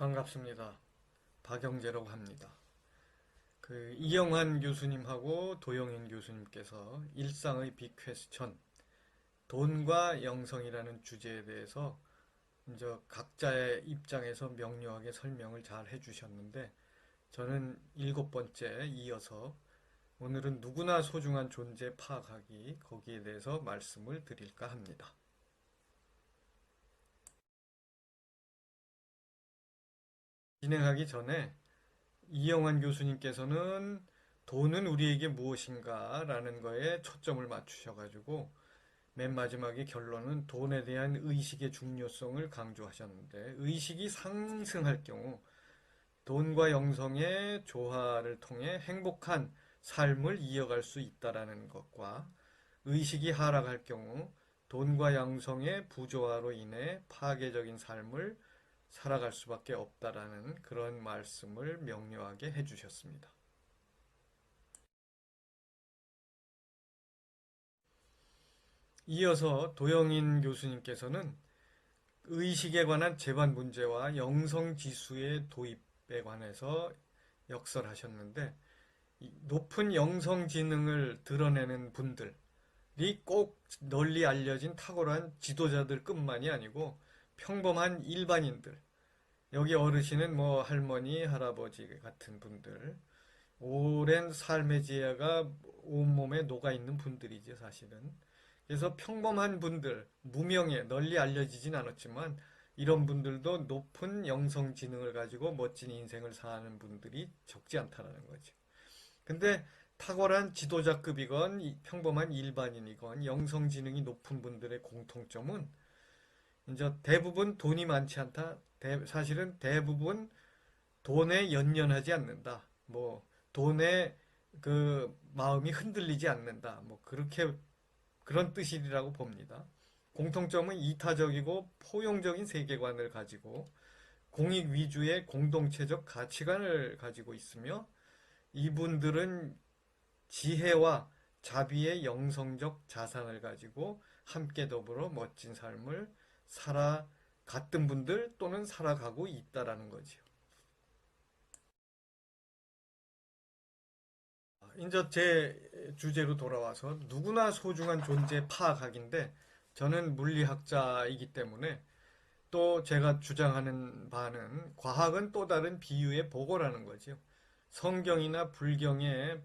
반갑습니다. 박영재라고 합니다. 이영환 교수님하고 도영인 교수님께서 일상의 빅퀘스천, 돈과 영성이라는 주제에 대해서 이제 각자의 입장에서 명료하게 설명을 잘 해주셨는데, 저는 7번째 이어서 오늘은 누구나 소중한 존재 파악하기, 거기에 대해서 말씀을 드릴까 합니다. 진행하기 전에 이영환 교수님께서는 돈은 우리에게 무엇인가 라는 거에 초점을 맞추셔가지고 맨 마지막에 결론은 돈에 대한 의식의 중요성을 강조하셨는데, 의식이 상승할 경우 돈과 영성의 조화를 통해 행복한 삶을 이어갈 수 있다라는 것과, 의식이 하락할 경우 돈과 영성의 부조화로 인해 파괴적인 삶을 살아갈 수밖에 없다라는 그런 말씀을 명료하게 해주셨습니다. 이어서 도영인 교수님께서는 의식에 관한 재반 문제와 영성지수의 도입에 관해서 역설하셨는데, 높은 영성지능을 드러내는 분들이 꼭 널리 알려진 탁월한 지도자들뿐만이 아니고 평범한 일반인들, 여기 어르신은 뭐 할머니, 할아버지 같은 분들, 오랜 삶의 지혜가 온몸에 녹아있는 분들이죠, 사실은. 그래서 평범한 분들, 무명에 널리 알려지진 않았지만 이런 분들도 높은 영성 지능을 가지고 멋진 인생을 사는 분들이 적지 않다라는 거죠. 근데 탁월한 지도자급이건 평범한 일반인이건 영성 지능이 높은 분들의 공통점은 이제 대부분 돈이 많지 않다. 사실은 대부분 돈에 연연하지 않는다. 뭐 돈에 그 마음이 흔들리지 않는다. 뭐 그렇게 그런 뜻이라고 봅니다. 공통점은 이타적이고 포용적인 세계관을 가지고 공익 위주의 공동체적 가치관을 가지고 있으며, 이분들은 지혜와 자비의 영성적 자산을 가지고 함께 더불어 멋진 삶을 살아갔던 분들 또는 살아가고 있다라는 거죠. 이제 제 주제로 돌아와서 누구나 소중한 존재 파악학인데, 저는 물리학자이기 때문에 또 제가 주장하는 바는 과학은 또 다른 비유의 보고라는 거죠. 성경이나 불경에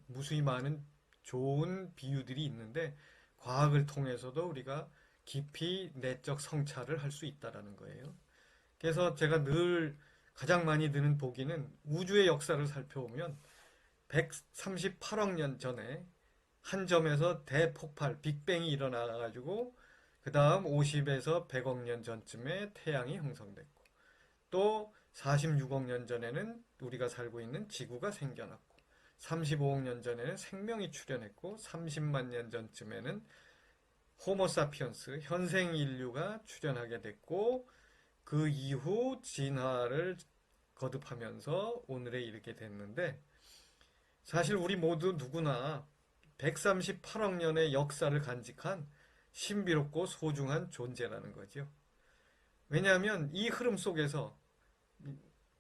무수히 많은 좋은 비유들이 있는데 과학을 통해서도 우리가 깊이 내적 성찰을 할 수 있다라는 거예요. 그래서 제가 늘 가장 많이 드는 보기는 우주의 역사를 살펴보면 138억 년 전에 한 점에서 대폭발, 빅뱅이 일어나가지고 그 다음 50에서 100억 년 전쯤에 태양이 형성됐고, 또 46억 년 전에는 우리가 살고 있는 지구가 생겨났고, 35억 년 전에는 생명이 출현했고, 30만 년 전쯤에는 호모사피언스, 현생 인류가 출현하게 됐고, 그 이후 진화를 거듭하면서 오늘에 이르게 됐는데, 사실 우리 모두 누구나 138억 년의 역사를 간직한 신비롭고 소중한 존재라는 거죠. 왜냐하면 이 흐름 속에서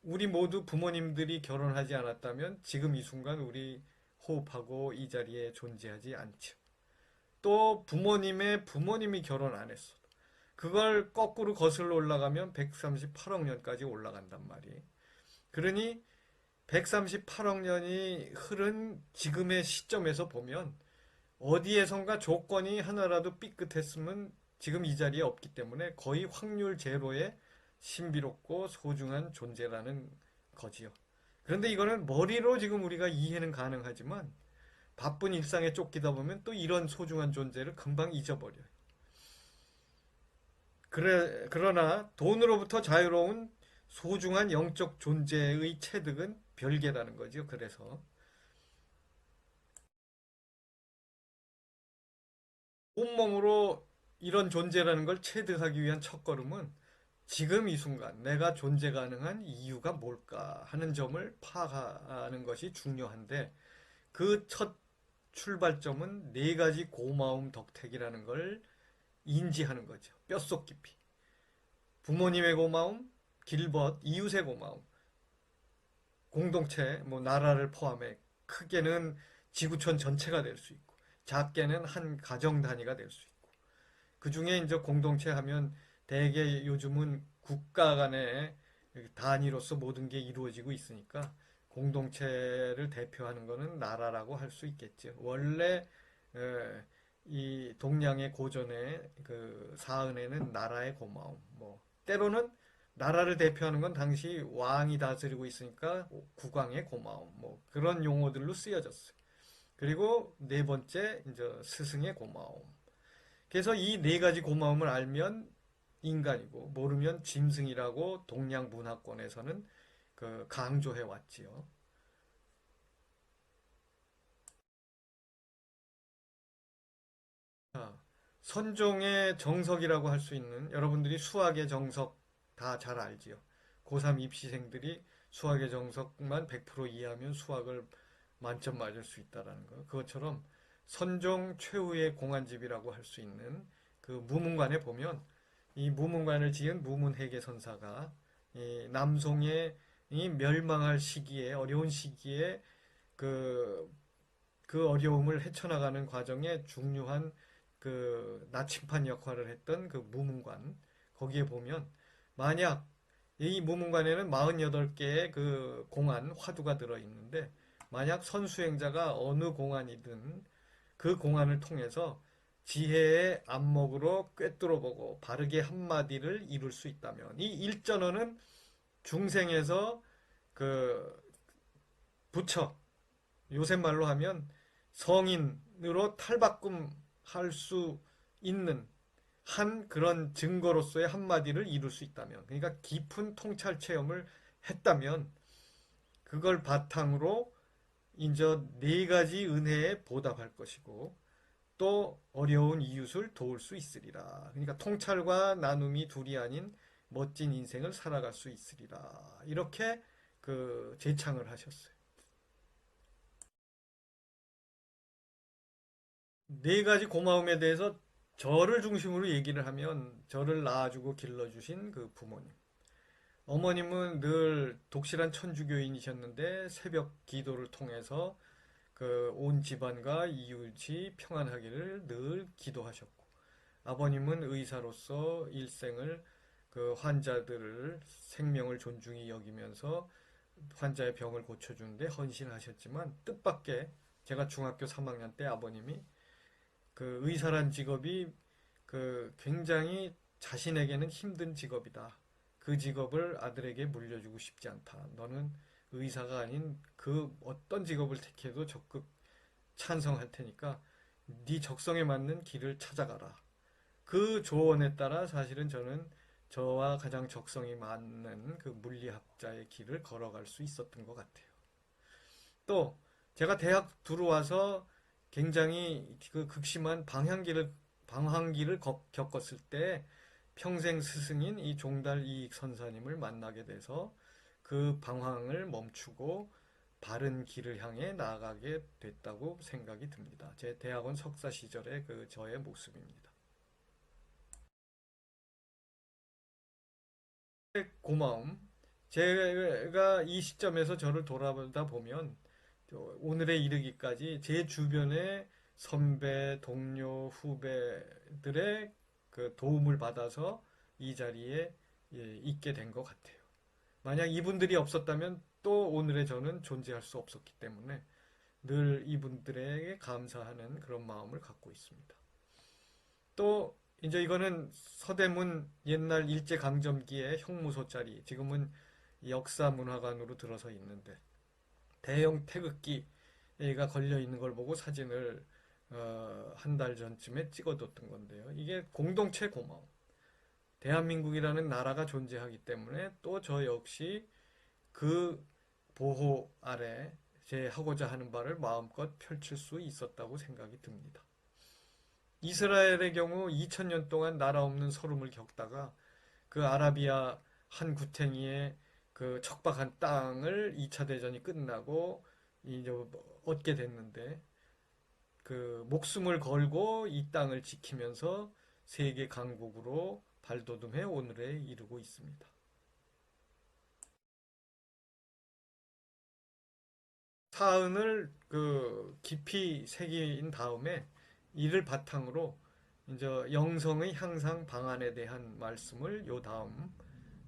우리 모두 부모님들이 결혼하지 않았다면 지금 이 순간 우리 호흡하고 이 자리에 존재하지 않죠. 또 부모님의 부모님이 결혼 안 했어. 그걸 거꾸로 거슬러 올라가면 138억 년까지 올라간단 말이에요. 그러니 138억 년이 흐른 지금의 시점에서 보면 어디에선가 조건이 하나라도 삐끗했으면 지금 이 자리에 없기 때문에 거의 확률 제로의 신비롭고 소중한 존재라는 거지요. 그런데 이거는 머리로 지금 우리가 이해는 가능하지만 바쁜 일상에 쫓기다 보면 또 이런 소중한 존재를 금방 잊어버려요. 그러나 돈으로부터 자유로운 소중한 영적 존재의 체득은 별개라는 거죠. 그래서 온몸으로 이런 존재라는 걸 체득하기 위한 첫걸음은 지금 이 순간 내가 존재 가능한 이유가 뭘까 하는 점을 파악하는 것이 중요한데, 그 첫 출발점은 네 가지 고마움 덕택이라는 걸 인지하는 거죠. 뼛속 깊이. 부모님의 고마움, 길벗, 이웃의 고마움, 공동체, 뭐 나라를 포함해 크게는 지구촌 전체가 될 수 있고, 작게는 한 가정 단위가 될 수 있고, 그 중에 이제 공동체 하면 대개 요즘은 국가 간의 단위로서 모든 게 이루어지고 있으니까 공동체를 대표하는 것은 나라라고 할 수 있겠죠. 원래 이 동양의 고전의 그 사은에는 나라의 고마움, 뭐 때로는 나라를 대표하는 건 당시 왕이 다스리고 있으니까 국왕의 고마움, 뭐 그런 용어들로 쓰여졌어요. 그리고 네 번째 이제 스승의 고마움. 그래서 이 네 가지 고마움을 알면 인간이고 모르면 짐승이라고 동양 문화권에서는 그 강조해 왔지요. 자, 선종의 정석이라고 할 수 있는 여러분들이 수학의 정석 다 잘 알지요. 고3 입시생들이 수학의 정석만 100% 이해하면 수학을 만점 맞을 수 있다라는 거. 그것처럼 선종 최후의 공안집이라고 할 수 있는 그 무문관에 보면 이 무문관을 지은 무문회계선사가 이 남송의 이 멸망할 시기에 어려운 시기에 그, 그 어려움을 헤쳐나가는 과정에 중요한 그 나침반 역할을 했던 그 무문관 거기에 보면 만약 이 무문관에는 48개의 그 공안 화두가 들어 있는데 만약 선수행자가 어느 공안이든 그 공안을 통해서 지혜의 안목으로 꿰뚫어보고 바르게 한마디를 이룰 수 있다면 이 일전어는 중생에서 그 부처 요새 말로 하면 성인으로 탈바꿈할 수 있는 한 그런 증거로서의 한마디를 이룰 수 있다면 그러니까 깊은 통찰 체험을 했다면 그걸 바탕으로 이제 네 가지 은혜에 보답할 것이고 또 어려운 이웃을 도울 수 있으리라. 그러니까 통찰과 나눔이 둘이 아닌 멋진 인생을 살아갈 수 있으리라. 이렇게 그 제창을 하셨어요. 네 가지 고마움에 대해서 저를 중심으로 얘기를 하면 저를 낳아주고 길러주신 그 부모님. 어머님은 늘 독실한 천주교인이셨는데 새벽 기도를 통해서 그 온 집안과 이웃이 평안하기를 늘 기도하셨고 아버님은 의사로서 일생을 그 환자들을 생명을 존중히 여기면서 환자의 병을 고쳐주는데 헌신하셨지만 뜻밖의 제가 중학교 3학년 때 아버님이 그 의사란 직업이 그 굉장히 자신에게는 힘든 직업이다. 그 직업을 아들에게 물려주고 싶지 않다. 너는 의사가 아닌 그 어떤 직업을 택해도 적극 찬성할 테니까 네 적성에 맞는 길을 찾아가라. 그 조언에 따라 사실은 저는 저와 가장 적성이 맞는 그 물리학자의 길을 걸어갈 수 있었던 것 같아요. 또 제가 대학 들어와서 굉장히 그 극심한 방황기를 겪었을 때 평생 스승인 이 종달 이익 선사님을 만나게 돼서 그 방황을 멈추고 바른 길을 향해 나아가게 됐다고 생각이 듭니다. 제 대학원 석사 시절의 그 저의 모습입니다. 고마움. 제가 이 시점에서 저를 돌아보다 보면 오늘에 이르기까지 제 주변의 선배, 동료, 후배들의 그 도움을 받아서 이 자리에 있게 된 것 같아요. 만약 이분들이 없었다면 또 오늘의 저는 존재할 수 없었기 때문에 늘 이분들에게 감사하는 그런 마음을 갖고 있습니다. 또 이제 이거는 서대문 옛날 일제강점기의 형무소 자리, 지금은 역사문화관으로 들어서 있는데 대형 태극기가 걸려 있는 걸 보고 사진을 한 달 전쯤에 찍어뒀던 건데요. 이게 공동체 고마움. 대한민국이라는 나라가 존재하기 때문에 또 저 역시 그 보호 아래 제 하고자 하는 바를 마음껏 펼칠 수 있었다고 생각이 듭니다. 이스라엘의 경우 2000년 동안 나라 없는 서름을 겪다가 그 아라비아 한 구탱이의 그 척박한 땅을 2차 대전이 끝나고 이제 얻게 됐는데 그 목숨을 걸고 이 땅을 지키면서 세계 강국으로 발돋움해 오늘에 이르고 있습니다. 사은을 그 깊이 새긴 다음에 이를 바탕으로 이제 영성의 향상 방안에 대한 말씀을 요 다음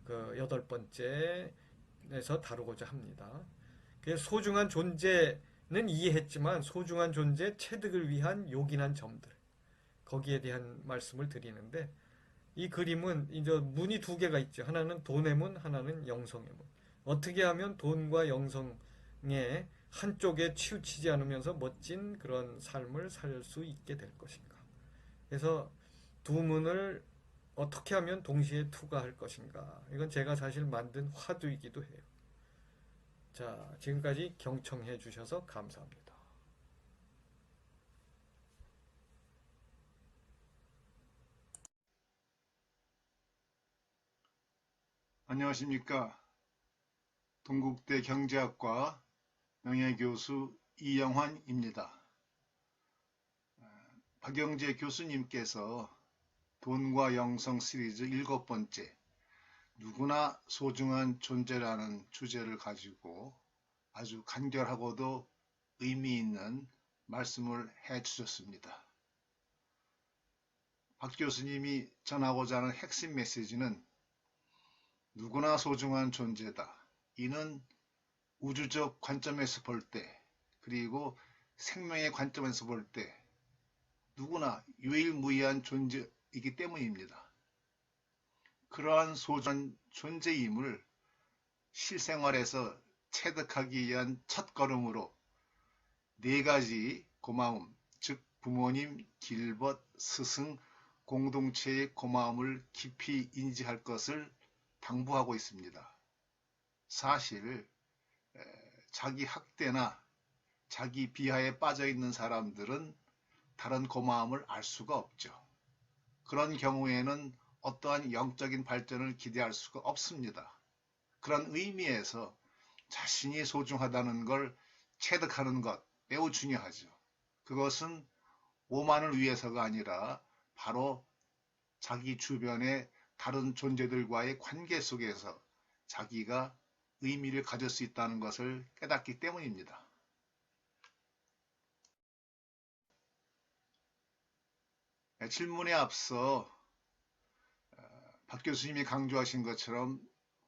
그 8번째에서 다루고자 합니다. 그 소중한 존재는 이해했지만 소중한 존재 체득을 위한 요긴한 점들 거기에 대한 말씀을 드리는데 이 그림은 이제 문이 두 개가 있죠. 하나는 돈의 문, 하나는 영성의 문. 어떻게 하면 돈과 영성의 한쪽에 치우치지 않으면서 멋진 그런 삶을 살 수 있게 될 것인가. 그래서 두 문을 어떻게 하면 동시에 투과할 것인가. 이건 제가 사실 만든 화두이기도 해요. 자, 지금까지 경청해 주셔서 감사합니다. 안녕하십니까. 동국대 경제학과 명예교수 이영환입니다. 박영재 교수님께서 돈과 영성 시리즈 7번째 누구나 소중한 존재라는 주제를 가지고 아주 간결하고도 의미 있는 말씀을 해주셨습니다. 박 교수님이 전하고자 하는 핵심 메시지는 누구나 소중한 존재다. 이는 우주적 관점에서 볼 때, 그리고 생명의 관점에서 볼 때 누구나 유일무이한 존재이기 때문입니다. 그러한 소중한 존재임을 실생활에서 체득하기 위한 첫걸음으로 네 가지 고마움, 즉 부모님, 길벗, 스승, 공동체의 고마움을 깊이 인지할 것을 당부하고 있습니다. 사실 자기 학대나 자기 비하에 빠져 있는 사람들은 다른 고마움을 알 수가 없죠. 그런 경우에는 어떠한 영적인 발전을 기대할 수가 없습니다. 그런 의미에서 자신이 소중하다는 걸 체득하는 것 매우 중요하죠. 그것은 오만을 위해서가 아니라 바로 자기 주변의 다른 존재들과의 관계 속에서 자기가 의미를 가질 수 있다는 것을 깨닫기 때문입니다. 질문에 앞서 박 교수님이 강조하신 것처럼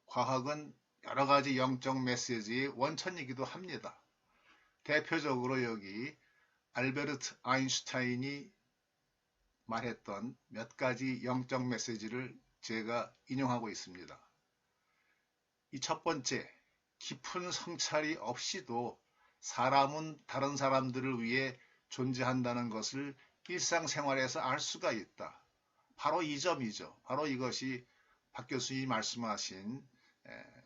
과학은 여러 가지 영적 메시지의 원천이기도 합니다. 대표적으로 여기 알베르트 아인슈타인이 말했던 몇 가지 영적 메시지를 제가 인용하고 있습니다. 이 첫 번째, 깊은 성찰이 없이도 사람은 다른 사람들을 위해 존재한다는 것을 일상생활에서 알 수가 있다. 바로 이 점이죠. 바로 이것이 박 교수님이 말씀하신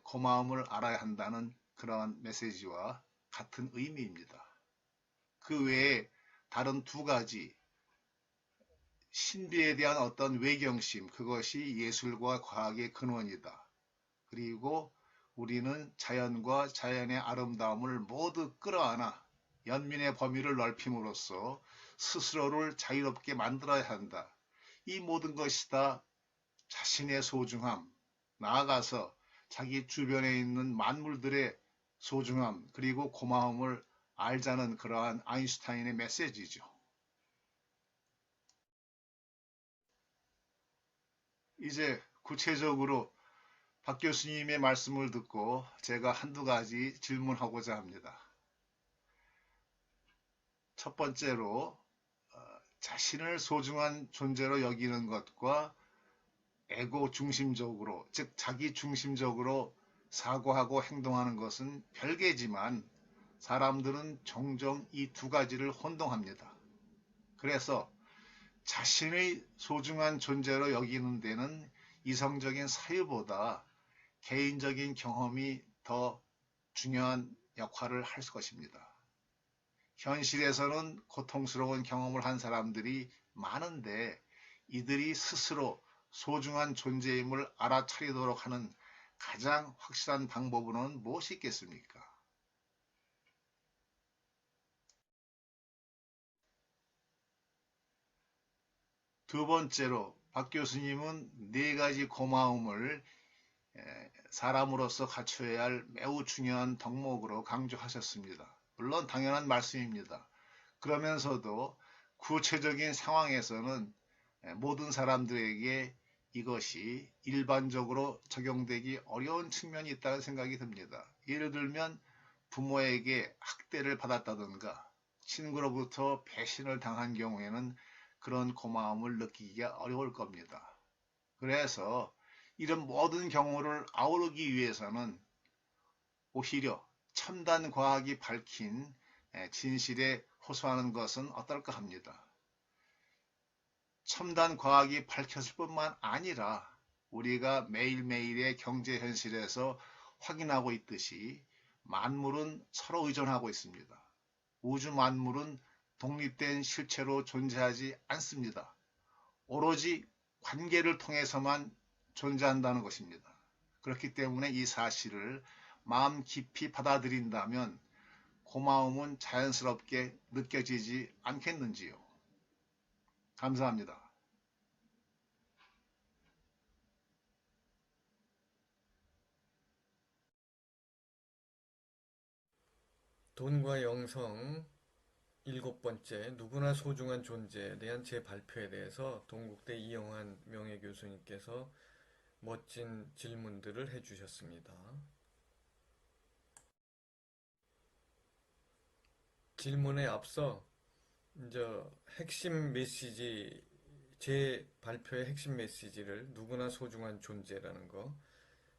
고마움을 알아야 한다는 그러한 메시지와 같은 의미입니다. 그 외에 다른 두 가지 신비에 대한 어떤 외경심, 그것이 예술과 과학의 근원이다. 그리고 우리는 자연과 자연의 아름다움을 모두 끌어안아 연민의 범위를 넓힘으로써 스스로를 자유롭게 만들어야 한다. 이 모든 것이 다 자신의 소중함, 나아가서 자기 주변에 있는 만물들의 소중함, 그리고 고마움을 알자는 그러한 아인슈타인의 메시지죠. 이제 구체적으로 박 교수님의 말씀을 듣고 제가 한두 가지 질문하고자 합니다. 첫 번째로 자신을 소중한 존재로 여기는 것과 에고 중심적으로, 즉 자기 중심적으로 사고하고 행동하는 것은 별개지만 사람들은 종종 이 두 가지를 혼동합니다. 그래서 자신의 소중한 존재로 여기는 데는 이성적인 사유보다 개인적인 경험이 더 중요한 역할을 할 것입니다. 현실에서는 고통스러운 경험을 한 사람들이 많은데 이들이 스스로 소중한 존재임을 알아차리도록 하는 가장 확실한 방법은 무엇이 있겠습니까? 두 번째로 박 교수님은 네 가지 고마움을 사람으로서 갖춰야 할 매우 중요한 덕목으로 강조하셨습니다. 물론 당연한 말씀입니다. 그러면서도 구체적인 상황에서는 모든 사람들에게 이것이 일반적으로 적용되기 어려운 측면이 있다는 생각이 듭니다. 예를 들면 부모에게 학대를 받았다든가 친구로부터 배신을 당한 경우에는 그런 고마움을 느끼기가 어려울 겁니다. 그래서 이런 모든 경우를 아우르기 위해서는 오히려 첨단 과학이 밝힌 진실에 호소하는 것은 어떨까 합니다. 첨단 과학이 밝혔을 뿐만 아니라 우리가 매일매일의 경제 현실에서 확인하고 있듯이 만물은 서로 의존하고 있습니다. 우주 만물은 독립된 실체로 존재하지 않습니다. 오로지 관계를 통해서만 존재한다는 것입니다. 그렇기 때문에 이 사실을 마음 깊이 받아들인다면 고마움은 자연스럽게 느껴지지 않겠는지요. 감사합니다. 돈과 영성 일곱 번째, 누구나 소중한 존재에 대한 제 발표에 대해서 동국대 이영환 명예교수님께서 멋진 질문들을 해주셨습니다. 질문에 앞서 이제 핵심 메시지, 제 발표의 핵심 메시지를 누구나 소중한 존재라는 거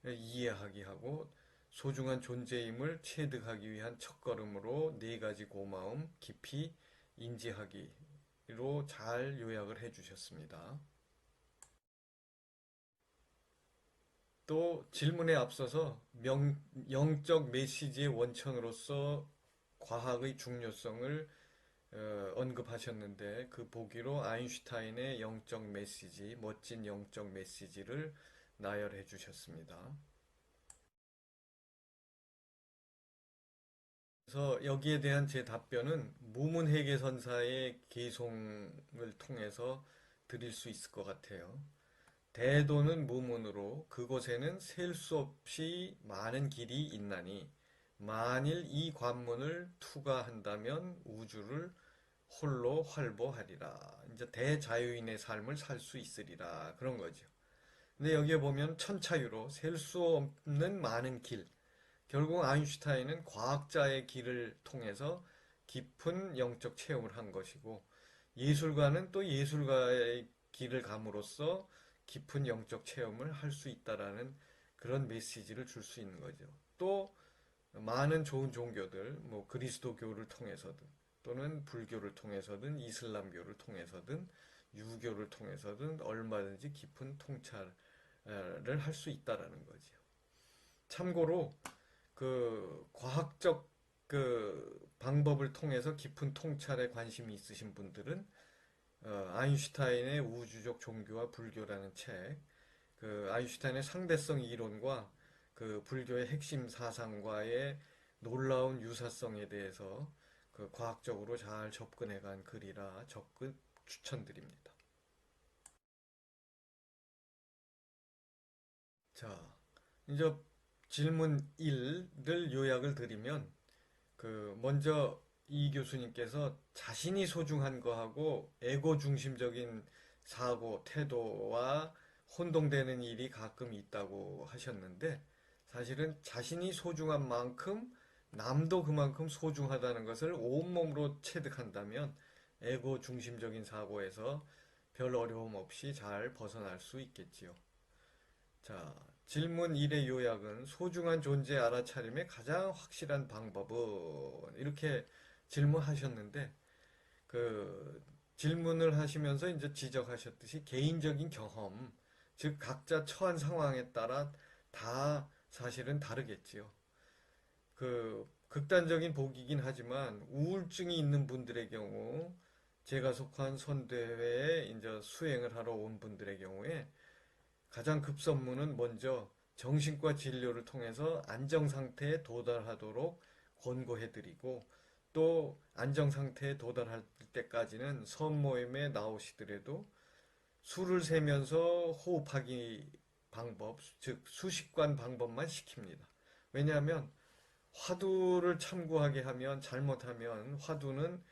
이해하게 하고 소중한 존재임을 체득하기 위한 첫걸음으로 네 가지 고마움 깊이 인지하기로 잘 요약을 해주셨습니다. 또 질문에 앞서서 영적 메시지의 원천으로서 과학의 중요성을 언급하셨는데 그 보기로 아인슈타인의 영적 메시지, 멋진 영적 메시지를 나열해 주셨습니다. 그래서 여기에 대한 제 답변은 무문회계선사의 개송을 통해서 드릴 수 있을 것 같아요. 대도는 무문으로 그곳에는 셀 수 없이 많은 길이 있나니 만일 이 관문을 투과한다면 우주를 홀로 활보하리라. 이제 대자유인의 삶을 살 수 있으리라. 그런 거죠. 근데 여기에 보면 천차유로 셀 수 없는 많은 길. 결국 아인슈타인은 과학자의 길을 통해서 깊은 영적 체험을 한 것이고 예술가는 또 예술가의 길을 감으로써 깊은 영적 체험을 할 수 있다라는 그런 메시지를 줄 수 있는 거죠. 또 많은 좋은 종교들, 뭐 그리스도교를 통해서든 또는 불교를 통해서든 이슬람교를 통해서든 유교를 통해서든 얼마든지 깊은 통찰을 할 수 있다라는 거죠. 참고로 그 과학적 그 방법을 통해서 깊은 통찰에 관심이 있으신 분들은 아인슈타인의 우주적 종교와 불교라는 책, 그 아인슈타인의 상대성 이론과 그 불교의 핵심 사상과의 놀라운 유사성에 대해서 그 과학적으로 잘 접근해간 글이라 적극 추천드립니다. 자, 이제 질문 1을 요약을 드리면 그 먼저 이 교수님께서 자신이 소중한 거하고 에고 중심적인 사고, 태도와 혼동되는 일이 가끔 있다고 하셨는데 사실은 자신이 소중한 만큼 남도 그만큼 소중하다는 것을 온몸으로 체득한다면 에고 중심적인 사고에서 별 어려움 없이 잘 벗어날 수 있겠지요. 자, 질문 1의 요약은 소중한 존재 알아차림의 가장 확실한 방법은 이렇게 질문하셨는데 그 질문을 하시면서 이제 지적하셨듯이 개인적인 경험, 즉 각자 처한 상황에 따라 다 사실은 다르겠지요. 그 극단적인 보기긴 하지만 우울증이 있는 분들의 경우 제가 속한 선대회에 이제 수행을 하러 온 분들의 경우에 가장 급선무는 먼저 정신과 진료를 통해서 안정 상태에 도달하도록 권고해드리고 또 안정 상태에 도달할 때까지는 선모임에 나오시더라도 술을 세면서 호흡하기 방법, 즉 수식관 방법만 시킵니다. 왜냐하면 화두를 참고하게 하면, 잘못하면 화두는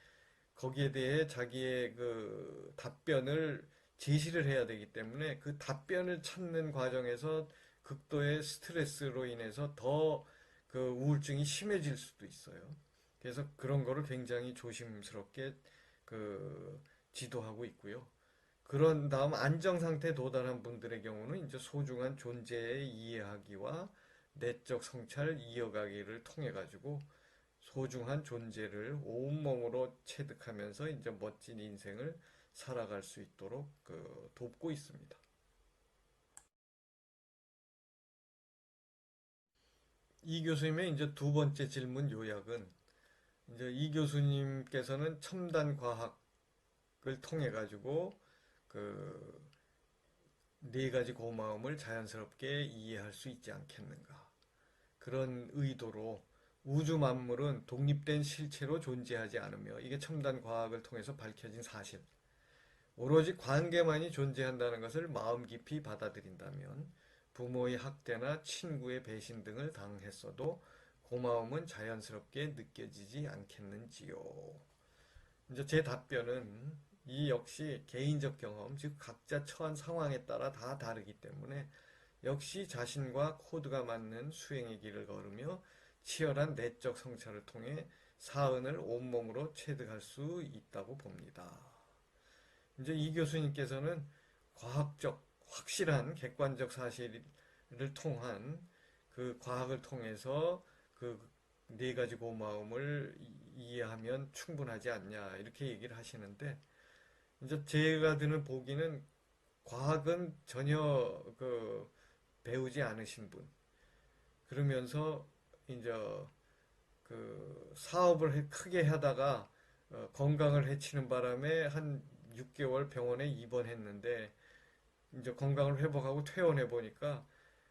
거기에 대해 자기의 그 답변을 제시를 해야 되기 때문에 그 답변을 찾는 과정에서 극도의 스트레스로 인해서 더 그 우울증이 심해질 수도 있어요. 그래서 그런 거를 굉장히 조심스럽게 그 지도하고 있고요. 그런 다음 안정 상태에 도달한 분들의 경우는 이제 소중한 존재의 이해하기와 내적 성찰 이어가기를 통해 가지고 소중한 존재를 온몸으로 체득하면서 이제 멋진 인생을 살아갈 수 있도록 돕고 있습니다. 이 교수님의 이제 두 번째 질문 요약은 이제 이 교수님께서는 첨단 과학을 통해 가지고 그 네 가지 고마움을 자연스럽게 이해할 수 있지 않겠는가. 그런 의도로 우주 만물은 독립된 실체로 존재하지 않으며 이게 첨단 과학을 통해서 밝혀진 사실. 오로지 관계만이 존재한다는 것을 마음 깊이 받아들인다면 부모의 학대나 친구의 배신 등을 당했어도 고마움은 자연스럽게 느껴지지 않겠는지요. 이제 제 답변은 이 역시 개인적 경험, 즉 각자 처한 상황에 따라 다 다르기 때문에 역시 자신과 코드가 맞는 수행의 길을 걸으며 치열한 내적 성찰을 통해 사은을 온몸으로 체득할 수 있다고 봅니다. 이제 이 교수님께서는 과학적, 확실한 객관적 사실을 통한 그 과학을 통해서 그 네 가지 고마움을 이해하면 충분하지 않냐 이렇게 얘기를 하시는데 이제 제가 드는 보기는 과학은 전혀 그 배우지 않으신 분 그러면서 이제 그 사업을 크게 하다가 건강을 해치는 바람에 한 6개월 병원에 입원했는데 이제 건강을 회복하고 퇴원해 보니까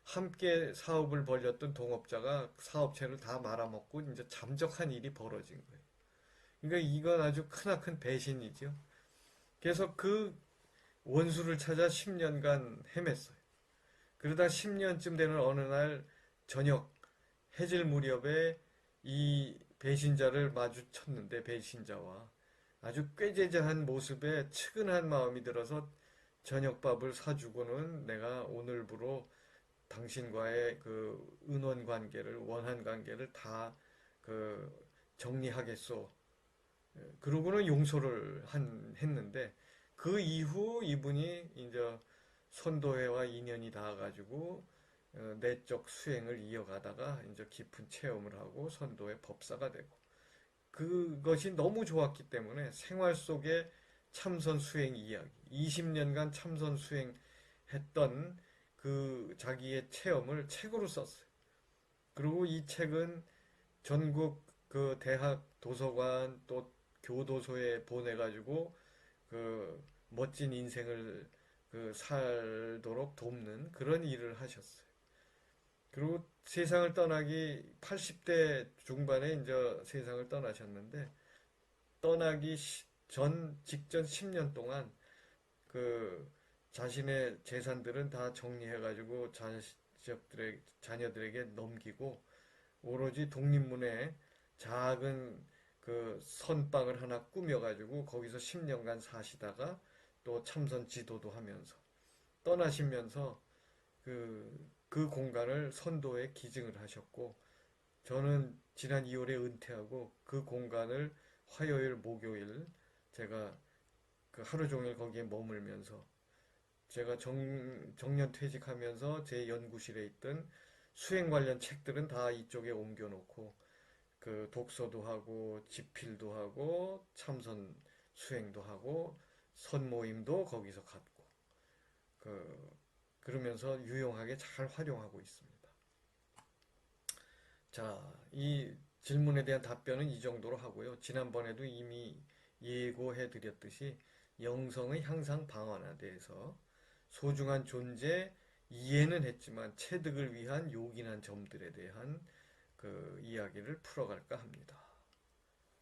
함께 사업을 벌였던 동업자가 사업체를 다 말아먹고 이제 잠적한 일이 벌어진 거예요. 그러니까 이건 아주 크나큰 배신이죠. 그래서 그 원수를 찾아 10년간 헤맸어요. 그러다 10년쯤 되는 어느 날 저녁 해질 무렵에 이 배신자를 마주쳤는데 배신자와 아주 꾀죄죄한 모습에 측은한 마음이 들어서 저녁밥을 사주고는 내가 오늘부로 당신과의 그 은원 관계를 원한 관계를 다 그 정리하겠소. 그러고는 용서를 했는데 그 이후 이분이 이제 선도회와 인연이 닿아가지고 내적 수행을 이어가다가 이제 깊은 체험을 하고 선도의 법사가 되고 그것이 너무 좋았기 때문에 생활 속에 참선 수행 이야기 20년간 참선 수행했던 그 자기의 체험을 책으로 썼어요. 그리고 이 책은 전국 그 대학 도서관 또 교도소에 보내가지고 그 멋진 인생을 그 살도록 돕는 그런 일을 하셨어요. 그리고 세상을 떠나기 80대 중반에 이제 세상을 떠나셨는데 떠나기 전 직전 10년 동안 그 자신의 재산들은 다 정리해가지고 자녀들에게 넘기고 오로지 독립문에 작은 그 선방을 하나 꾸며가지고 거기서 10년간 사시다가 또 참선 지도도 하면서 떠나시면서 그 공간을 선도에 기증을 하셨고 저는 지난 2월에 은퇴하고 그 공간을 화요일, 목요일 제가 그 하루 종일 거기에 머물면서 제가 정년 퇴직하면서 제 연구실에 있던 수행 관련 책들은 다 이쪽에 옮겨놓고 그 독서도 하고 집필도 하고 참선 수행도 하고 선모임도 거기서 갖고 그 그러면서 유용하게 잘 활용하고 있습니다. 자, 이 질문에 대한 답변은 이 정도로 하고요. 지난번에도 이미 예고해 드렸듯이 영성의 향상 방안에 대해서 소중한 존재 이해는 했지만 체득을 위한 요긴한 점들에 대한 그 이야기를 풀어갈까 합니다.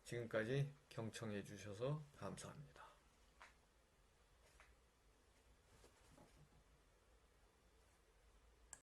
지금까지 경청해 주셔서 감사합니다.